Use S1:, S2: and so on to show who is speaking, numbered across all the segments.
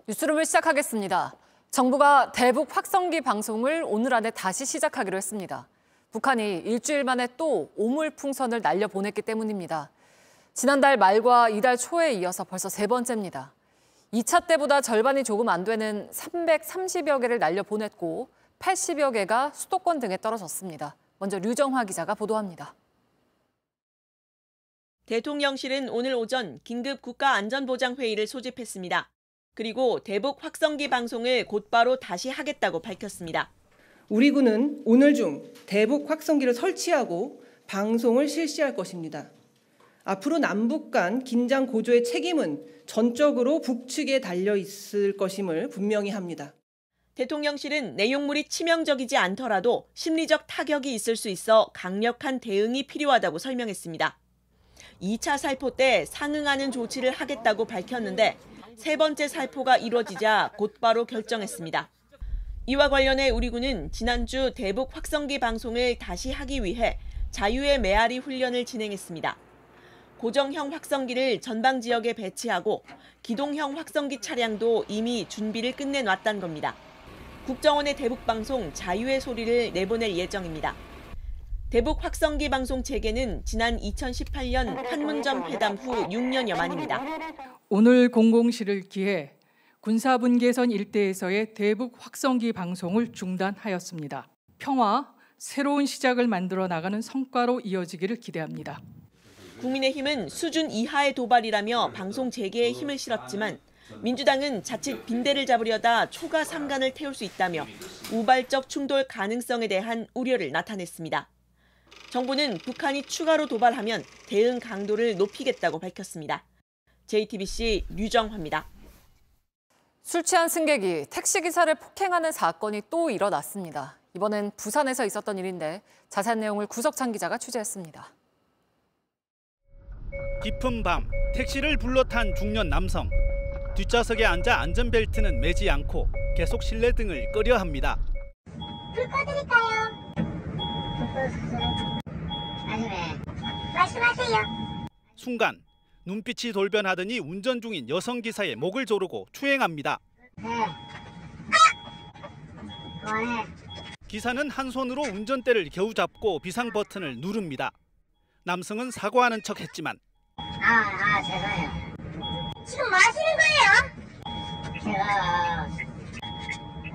S1: 뉴스룸을 시작하겠습니다. 정부가 대북 확성기 방송을 오늘 안에 다시 시작하기로 했습니다. 북한이 일주일 만에 또 오물풍선을 날려보냈기 때문입니다. 지난달 말과 이달 초에 이어서 벌써 세 번째입니다. 2차 때보다 절반이 조금 안 되는 330여 개를 날려보냈고 80여 개가 수도권 등에 떨어졌습니다. 먼저 류정화 기자가 보도합니다.
S2: 대통령실은 오늘 오전 긴급 국가안전보장회의를 소집했습니다. 그리고 대북 확성기 방송을 곧바로 다시 하겠다고 밝혔습니다.
S3: 우리 군은 오늘 중 대북 확성기를 설치하고 방송을 실시할 것입니다. 앞으로 남북 간 긴장 고조의 책임은 전적으로 북측에 달려 있을 것임을 분명히 합니다.
S2: 대통령실은 내용물이 치명적이지 않더라도 심리적 타격이 있을 수 있어 강력한 대응이 필요하다고 설명했습니다. 2차 살포 때 상응하는 조치를 하겠다고 밝혔는데 세 번째 살포가 이루어지자 곧바로 결정했습니다. 이와 관련해 우리 군은 지난주 대북 확성기 방송을 다시 하기 위해 자유의 메아리 훈련을 진행했습니다. 고정형 확성기를 전방 지역에 배치하고 기동형 확성기 차량도 이미 준비를 끝내놨다는 겁니다. 국정원의 대북 방송 자유의 소리를 내보낼 예정입니다. 대북 확성기 방송 재개는 지난 2018년 판문점 회담 후 6년여 만입니다.
S4: 오늘 공공실을 기해 군사분계선 일대에서의 대북 확성기 방송을 중단하였습니다. 평화, 새로운 시작을 만들어 나가는 성과로 이어지기를 기대합니다.
S2: 국민의힘은 수준 이하의 도발이라며 방송 재개에 힘을 실었지만 민주당은 자칫 빈대를 잡으려다 초과 상간을 태울 수 있다며 우발적 충돌 가능성에 대한 우려를 나타냈습니다. 정부는 북한이 추가로 도발하면 대응 강도를 높이겠다고 밝혔습니다. JTBC 류정화입니다.
S1: 술 취한 승객이 택시기사를 폭행하는 사건이 또 일어났습니다. 이번엔 부산에서 있었던 일인데 자세한 내용을 구석찬 기자가 취재했습니다.
S5: 깊은 밤 택시를 불러 탄 중년 남성. 뒷좌석에 앉아 안전벨트는 매지 않고 계속 실내등을 끄려 합니다.
S6: 불 꺼드릴까요? 말씀하세요.
S5: 순간 눈빛이 돌변하더니 운전 중인 여성 기사의 목을 조르고 추행합니다. 기사는 한 손으로 운전대를 겨우 잡고 비상 버튼을 누릅니다. 남성은 사과하는 척했지만
S6: 죄송해요. 지금 뭐 하시는 거예요? 제가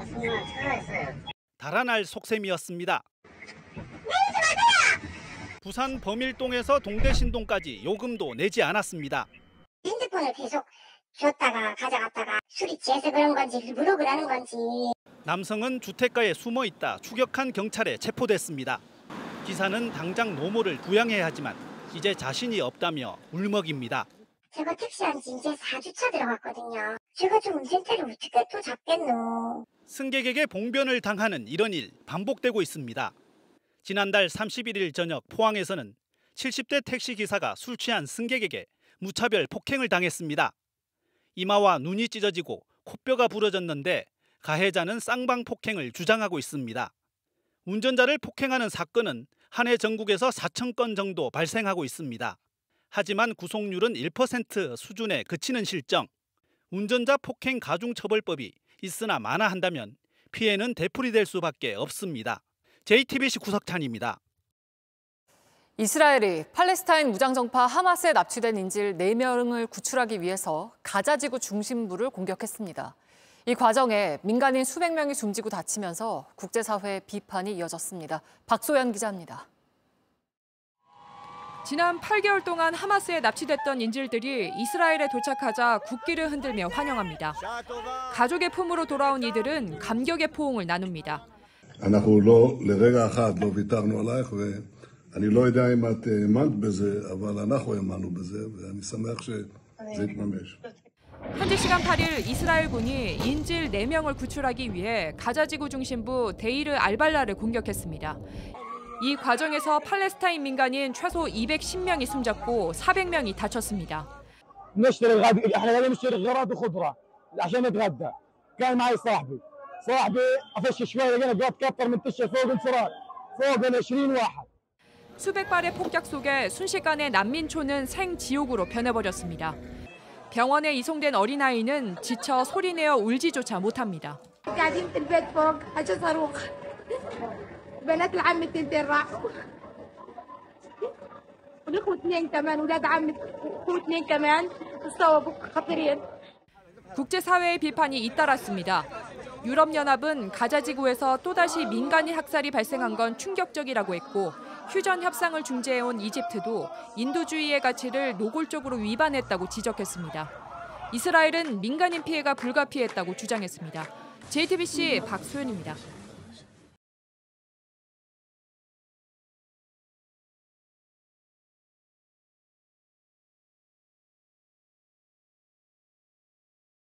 S6: 순간 찾아했어요.
S5: 달아날 속셈이었습니다. 부산 범일동에서 동대신동까지 요금도 내지 않았습니다.
S6: 핸드폰을 계속 줬다가 가져갔다가 술이 취해서 그런 건지 일부러 그러는 건지.
S5: 남성은 주택가에 숨어 있다 추격한 경찰에 체포됐습니다. 기사는 당장 노모를 부양해야 하지만 이제 자신이 없다며 울먹입니다.
S6: 제가 택시한 지 이제 4주차 들어갔거든요. 제가 좀 운전대를 어떻게 또 잡겠노.
S5: 승객에게 봉변을 당하는 이런 일 반복되고 있습니다. 지난달 31일 저녁 포항에서는 70대 택시기사가 술 취한 승객에게 무차별 폭행을 당했습니다. 이마와 눈이 찢어지고 코뼈가 부러졌는데 가해자는 쌍방 폭행을 주장하고 있습니다. 운전자를 폭행하는 사건은 한 해 전국에서 4천 건 정도 발생하고 있습니다. 하지만 구속률은 1% 수준에 그치는 실정. 운전자 폭행 가중처벌법이 있으나 마나한다면 피해는 되풀이될 수밖에 없습니다. JTBC 구석찬입니다.
S1: 이스라엘이 팔레스타인 무장정파 하마스에 납치된 인질 4명을 구출하기 위해서 가자지구 중심부를 공격했습니다. 이 과정에 민간인 수백 명이 숨지고 다치면서 국제사회의 비판이 이어졌습니다. 박소연 기자입니다.
S7: 지난 8개월 동안 하마스에 납치됐던 인질들이 이스라엘에 도착하자 국기를 흔들며 환영합니다. 가족의 품으로 돌아온 이들은 감격의 포옹을 나눕니다.
S8: אנחנו לא, לרגע אחד לא ויתרנו עלייך, ואני לא יודע אם את האמנת בזה, אבל אנחנו האמנו בזה, ואני שמח שזה יתממש.
S7: 현지 시간 8일 이스라엘군이 인질 4명을 구출하기 위해 가자지구 중심부 데이르 알발라를 공격했습니다. 이 과정에서 팔레스타인 민간인 최소 210명이 숨졌고 400명이 다쳤습니다. 수백 발의 폭격 속에 순식간에 난민촌은 생지옥으로 변해버렸습니다. 병원에 이송된 어린아이는 지쳐 소리내어 울지조차 못합니다.
S9: قاعدين في البيت فوق اجى صاروخ بنات العم التنتين راحوا والاخوه اثنين كمان اولاد عمي اخوه اثنين كمان تصابوا خطيرين.
S7: 국제사회의 비판이 잇따랐습니다. 유럽연합은 가자 지구에서 또다시 민간인 학살이 발생한 건 충격적이라고 했고 휴전 협상을 중재해온 이집트도 인도주의의 가치를 노골적으로 위반했다고 지적했습니다. 이스라엘은 민간인 피해가 불가피했다고 주장했습니다. JTBC 박소연입니다.